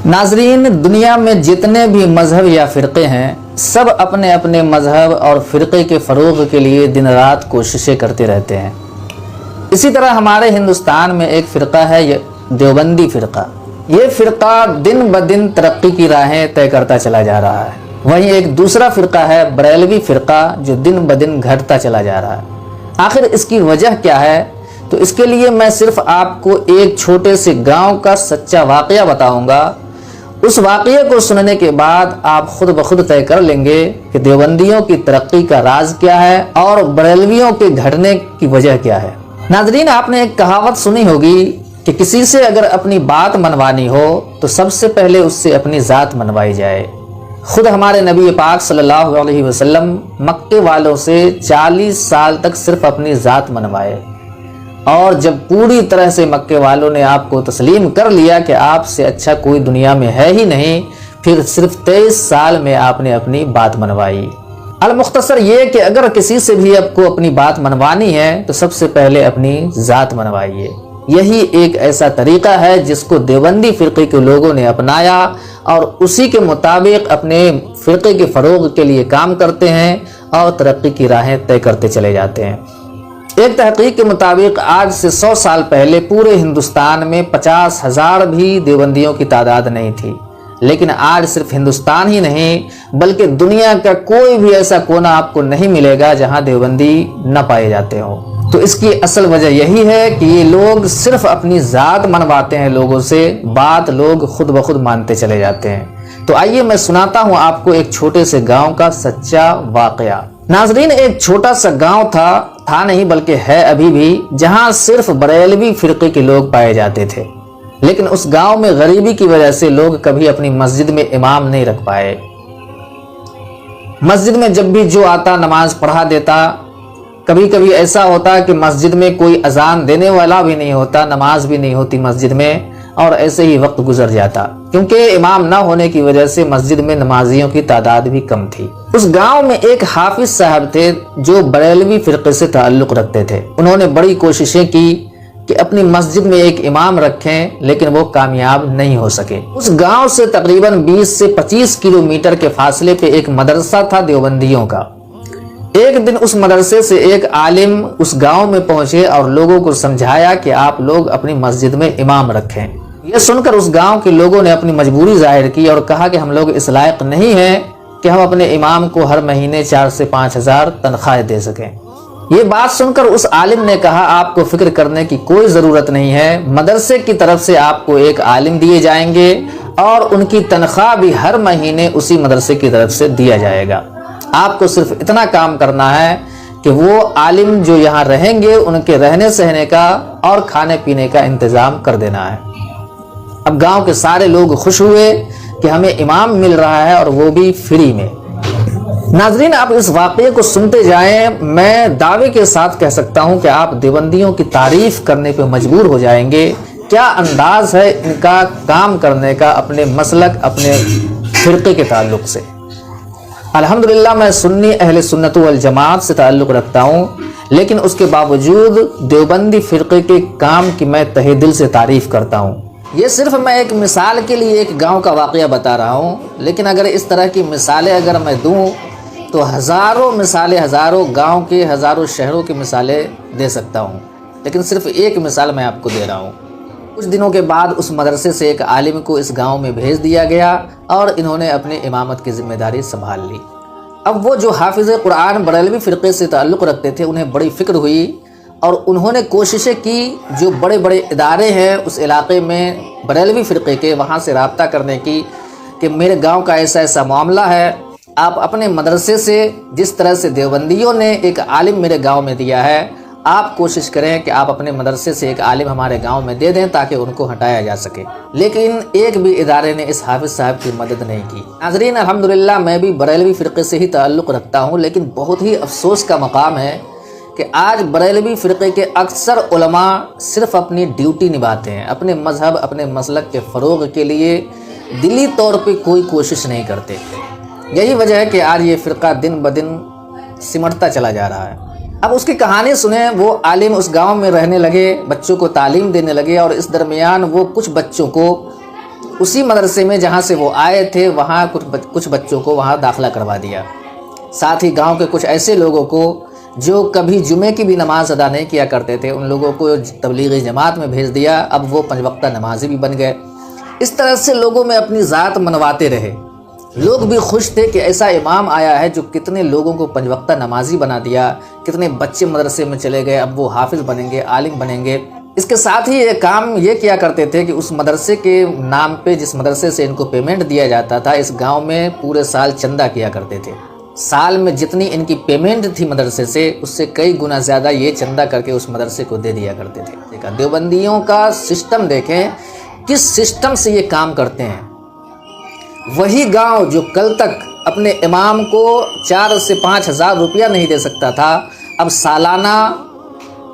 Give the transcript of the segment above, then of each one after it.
नाजरीन, दुनिया में जितने भी मज़हब या फ़िरक़े हैं, सब अपने अपने मज़हब और फ़िरक़े के फ़रोग़ के लिए दिन रात कोशिशें करते रहते हैं। इसी तरह हमारे हिंदुस्तान में एक फ़िरक़ा है, ये देवबंदी फ़िरक़ा। ये फ़िरक़ा दिन ब दिन तरक्की की राहें तय करता चला जा रहा है। वहीं एक दूसरा फ़िरक़ा है बरेलवी फ़िरक़ा, जो दिन ब दिन घटता चला जा रहा है। आखिर इसकी वजह क्या है? तो इसके लिए मैं सिर्फ आपको एक छोटे से गांव का सच्चा वाक़या बताऊंगा। उस वाक़ये को सुनने के बाद आप खुद ब खुद तय कर लेंगे कि देवबंदियों की तरक्की का राज क्या है और बरेलवियों के घटने की वजह क्या है। नाजरीन, आपने एक कहावत सुनी होगी कि किसी से अगर अपनी बात मनवानी हो तो सबसे पहले उससे अपनी ज़ात मनवाई जाए। खुद हमारे नबी पाक सल्लल्लाहु अलैहि वसल्लम मक्के वालों से 40 साल तक सिर्फ अपनी ज़ात मनवाए, और जब पूरी तरह से मक्के वालों ने आपको तस्लीम कर लिया कि आपसे अच्छा कोई दुनिया में है ही नहीं, फिर सिर्फ 23 साल में आपने अपनी बात मनवाई। अल-मुख्तसर ये कि अगर किसी से भी आपको अपनी बात मनवानी है तो सबसे पहले अपनी ज़ात मनवाइए। यही एक ऐसा तरीक़ा है जिसको देवबंदी फ़िरक़े के लोगों ने अपनाया और उसी के मुताबिक अपने फ़िरक़े के फ़रोग़ के लिए काम करते हैं और तरक्की की राहें तय करते चले जाते हैं। एक तहक़ीक़ के मुताबिक आज से 100 साल पहले पूरे हिंदुस्तान में 50,000 भी देवबंदियों की तादाद नहीं थी, लेकिन आज सिर्फ हिंदुस्तान ही नहीं बल्कि दुनिया का कोई भी ऐसा कोना आपको नहीं मिलेगा जहां देवबंदी न पाए जाते हो। तो इसकी असल वजह यही है कि ये लोग सिर्फ अपनी ज़ात मनवाते हैं लोगों से, बात लोग खुद ब खुद मानते चले जाते हैं। तो आइए मैं सुनाता हूँ आपको एक छोटे से गाँव का सच्चा वाक़या। नाजरीन, एक छोटा सा गांव था नहीं बल्कि है अभी भी, जहां सिर्फ बरेलवी फ़िरक़े के लोग पाए जाते थे। लेकिन उस गांव में गरीबी की वजह से लोग कभी अपनी मस्जिद में इमाम नहीं रख पाए। मस्जिद में जब भी जो आता नमाज पढ़ा देता। कभी कभी ऐसा होता कि मस्जिद में कोई अजान देने वाला भी नहीं होता, नमाज भी नहीं होती मस्जिद में, और ऐसे ही वक्त गुजर जाता, क्योंकि इमाम ना होने की वजह से मस्जिद में नमाजियों की तादाद भी कम थी। उस गांव में एक हाफिज साहब थे जो बरेलवी फ़िरक़े से ताल्लुक़ रखते थे। उन्होंने बड़ी कोशिशें की कि अपनी मस्जिद में एक इमाम रखें, लेकिन वो कामयाब नहीं हो सके। उस गांव से तकरीबन 20 से 25 किलोमीटर के फासले पे एक मदरसा था देवबंदियों का। एक दिन उस मदरसे से एक आलिम उस गांव में पहुंचे और लोगों को समझाया कि आप लोग अपनी मस्जिद में इमाम रखें। यह सुनकर उस गांव के लोगों ने अपनी मजबूरी जाहिर की और कहा कि हम लोग इस लायक नहीं हैं कि हम अपने इमाम को हर महीने 4 से 5,000 तनख्वाह दे सकें। ये बात सुनकर उस आलिम ने कहा, आपको फिक्र करने की कोई ज़रूरत नहीं है, मदरसे की तरफ से आपको एक आलिम दिए जाएंगे और उनकी तनख्वाह भी हर महीने उसी मदरसे की तरफ से दिया जाएगा। आपको सिर्फ इतना काम करना है कि वो आलिम जो यहाँ रहेंगे उनके रहने सहने का और खाने पीने का इंतज़ाम कर देना है। अब गांव के सारे लोग खुश हुए कि हमें इमाम मिल रहा है और वो भी फ्री में। नाजरीन, आप इस वाक़ये को सुनते जाएं, मैं दावे के साथ कह सकता हूं कि आप देवबंदियों की तारीफ करने पे मजबूर हो जाएंगे। क्या अंदाज है इनका काम करने का अपने मसलक, अपने फ़िरक़े के ताल्लुक़ से। अल्हम्दुलिल्लाह, मैं सुन्नी अहले सुन्नत वल जमात से ताल्लुक़ रखता हूँ, लेकिन उसके बावजूद देवबंदी फ़िरक़े के काम की मैं तहे दिल से तारीफ़ करता हूँ। ये सिर्फ मैं एक मिसाल के लिए एक गांव का वाक़या बता रहा हूँ, लेकिन अगर इस तरह की मिसालें अगर मैं दूँ तो हज़ारों मिसालें, हज़ारों गांव के, हज़ारों शहरों की मिसालें दे सकता हूँ, लेकिन सिर्फ एक मिसाल मैं आपको दे रहा हूँ। कुछ दिनों के बाद उस मदरसे से एक आलिम को इस गांव में भेज दिया गया और इन्होंने अपने इमामत की ज़िम्मेदारी संभाल ली। अब वो जो हाफिज़ कुरान बरेलवी फ़िरक़े से ताल्लुक़ रखते थे, उन्हें बड़ी फ़िक्र हुई और उन्होंने कोशिशें की जो बड़े बड़े इदारे हैं उस इलाके में बरेलवी फ़िरक़े के, वहाँ से रब्ता करने की कि मेरे गांव का ऐसा ऐसा मामला है, आप अपने मदरसे से जिस तरह से देवबंदियों ने एक आलिम मेरे गांव में दिया है, आप कोशिश करें कि आप अपने मदरसे से एक आलिम हमारे गांव में दे दें ताकि उनको हटाया जा सके। लेकिन एक भी इदारे ने इस हाफिज़ साहब की मदद नहीं की। नाज़रीन, अल्हम्दुलिल्लाह, मैं भी बरेलवी फ़िरक़े से ही ताल्लुक़ रखता हूँ, लेकिन बहुत ही अफसोस का मकाम है कि आज बरेलवी फ़िरक़े के अक्सर उलमा सिर्फ अपनी ड्यूटी निभाते हैं, अपने मज़हब, अपने मसलक के फ़रोग़ के लिए दिली तौर पे कोई कोशिश नहीं करते। यही वजह है कि आज ये फ़िरक़ा दिन ब दिन सिमटता चला जा रहा है। अब उसकी कहानी सुने। वो आलिम उस गांव में रहने लगे, बच्चों को तालीम देने लगे और इस दरमियान वो कुछ बच्चों को उसी मदरसे में जहाँ से वो आए थे वहाँ कुछ बच्चों को वहाँ दाखिला करवा दिया। साथ ही गांव के कुछ ऐसे लोगों को जो कभी जुमे की भी नमाज अदा नहीं किया करते थे, उन लोगों को तबलीगी जमात में भेज दिया। अब वो 5 वक्ता नमाजी भी बन गए। इस तरह से लोगों में अपनी ज़ात मनवाते रहे। लोग भी खुश थे कि ऐसा इमाम आया है जो कितने लोगों को 5 वक्ता नमाजी बना दिया, कितने बच्चे मदरसे में चले गए, अब वो हाफिज़ बनेंगे, आलिम बनेंगे। इसके साथ ही ये काम ये किया करते थे कि उस मदरसे के नाम पे, जिस मदरसे से इनको पेमेंट दिया जाता था, इस गांव में पूरे साल चंदा किया करते थे। साल में जितनी इनकी पेमेंट थी मदरसे से, उससे कई गुना ज़्यादा ये चंदा करके उस मदरसे को दे दिया करते थे। देवबंदियों का सिस्टम देखें, किस सिस्टम से ये काम करते हैं। वही गांव जो कल तक अपने इमाम को 4 से 5 हज़ार रुपया नहीं दे सकता था, अब सालाना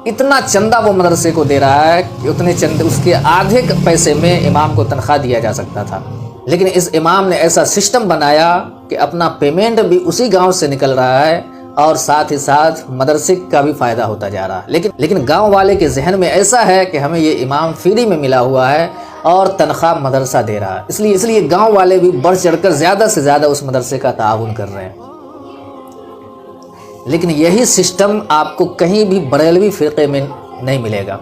इतना चंदा वो मदरसे को दे रहा है कि उतने चंदे, उसके आधे पैसे में इमाम को तनख्वाह दिया जा सकता था। लेकिन इस इमाम ने ऐसा सिस्टम बनाया कि अपना पेमेंट भी उसी गांव से निकल रहा है और साथ ही साथ मदरसे का भी फ़ायदा होता जा रहा है। लेकिन गांव वाले के जहन में ऐसा है कि हमें ये इमाम फ्री में मिला हुआ है और तनख्वाह मदरसा दे रहा है, इसलिए गांव वाले भी बढ़ चढ़कर ज़्यादा से ज़्यादा उस मदरसे का ताउन कर रहे हैं। लेकिन यही सिस्टम आपको कहीं भी बरेलवी फ़िरक़े में नहीं मिलेगा।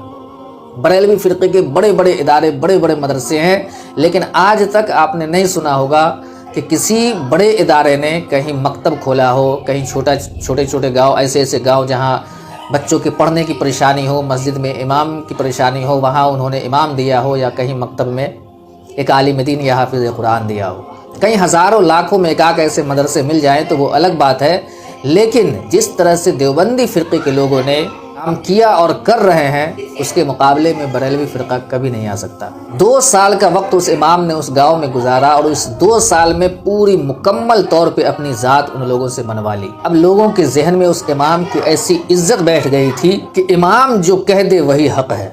बरेलवी फ़िरक़े के बड़े बड़े इदारे, बड़े बड़े मदरसे हैं, लेकिन आज तक आपने नहीं सुना होगा कि किसी बड़े इदारे ने कहीं मकतब खोला हो, कहीं छोटे छोटे गांव, ऐसे गांव जहां बच्चों के पढ़ने की परेशानी हो, मस्जिद में इमाम की परेशानी हो, वहां उन्होंने इमाम दिया हो, या कहीं मकतब में एक आलिम दीन या हाफिज़ कुरान दिया हो। कहीं हज़ारों लाखों में एकाक ऐसे मदरसे मिल जाएँ तो वो अलग बात है। लेकिन जिस तरह से देवबंदी फ़िरक़े के लोगों ने काम किया और कर रहे हैं, उसके मुकाबले में बरेलवी फ़िरक़ा कभी नहीं आ सकता। 2 साल का वक्त उस इमाम ने उस गांव में गुजारा और उस 2 साल में पूरी मुकम्मल तौर पे अपनी ज़ात उन लोगों से बनवा ली। अब लोगों के जहन में उस इमाम की ऐसी इज्जत बैठ गई थी कि इमाम जो कह दे वही हक़ है।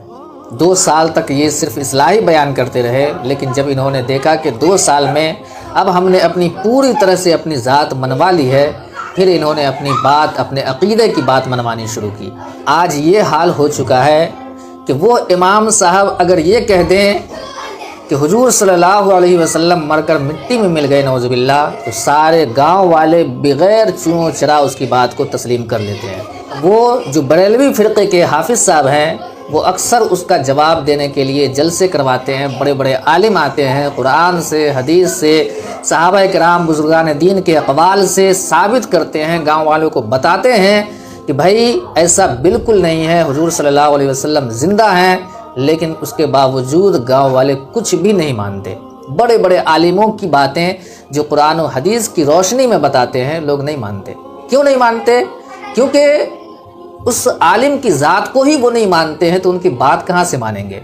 2 साल तक ये सिर्फ इस्लाही बयान करते रहे, लेकिन जब इन्होंने देखा कि 2 साल में अब हमने अपनी पूरी तरह से अपनी ज़ात मनवा ली है, फिर इन्होंने अपनी बात, अपने अक़ीदे की बात मनवानी शुरू की। आज ये हाल हो चुका है कि वो इमाम साहब अगर ये कह दें कि हुजूर सल्लल्लाहु अलैहि वसल्लम मरकर मिट्टी में मिल गए, नौज़ुबिल्लाह, तो सारे गांव वाले बग़ैर चूँ चरा उसकी बात को तस्लीम कर लेते हैं। वो जो बरेलवी फ़िरक़े के हाफिज़ साहब हैं, वो अक्सर उसका जवाब देने के लिए जलसे करवाते हैं। बड़े बड़े आलिम आते हैं, कुरान से, हदीस से, सहाबा किराम बुजुर्गान दीन के अक़वाल से साबित करते हैं, गांव वालों को बताते हैं कि भाई ऐसा बिल्कुल नहीं है, हुजूर सल्लल्लाहु अलैहि वसल्लम ज़िंदा हैं। लेकिन उसके बावजूद गांव वाले कुछ भी नहीं मानते। बड़े बड़े आलिमों की बातें जो कुरान और हदीस की रोशनी में बताते हैं, लोग नहीं मानते। क्यों नहीं मानते? क्योंकि उस आलिम की ज़ात को ही वो नहीं मानते हैं, तो उनकी बात कहाँ से मानेंगे।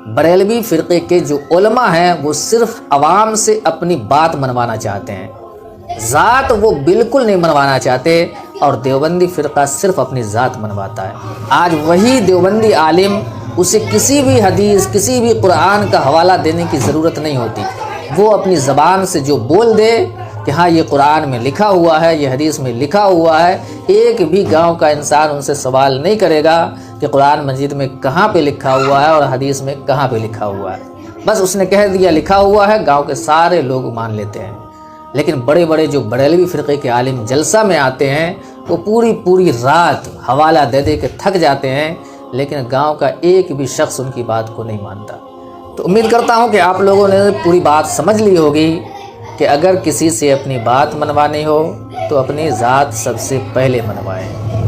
बरेलवी फ़िरक़े के जो उलमा हैं वो सिर्फ अवाम से अपनी बात मनवाना चाहते हैं, ज़ात वो बिल्कुल नहीं मनवाना चाहते, और देवबंदी फ़िरक़ा सिर्फ अपनी ज़ात मनवाता है। आज वही देवबंदी आलिम, उसे किसी भी हदीस, किसी भी कुरान का हवाला देने की ज़रूरत नहीं होती। वो अपनी ज़बान से जो बोल दे कि हाँ ये कुरान में लिखा हुआ है, ये हदीस में लिखा हुआ है, एक भी गांव का इंसान उनसे सवाल नहीं करेगा कि कुरान मजीद में कहाँ पे लिखा हुआ है और हदीस में कहाँ पे लिखा हुआ है। बस उसने कह दिया लिखा हुआ है, गांव के सारे लोग मान लेते हैं। लेकिन बड़े बड़े जो बरेलवी फ़िरक़े के आलिम जलसा में आते हैं, वो पूरी रात हवाला दे दे के थक जाते हैं, लेकिन गाँव का एक भी शख्स उनकी बात को नहीं मानता। तो उम्मीद करता हूँ कि आप लोगों ने पूरी बात समझ ली होगी कि अगर किसी से अपनी बात मनवानी हो तो अपनी ज़ात सबसे पहले मनवाएं।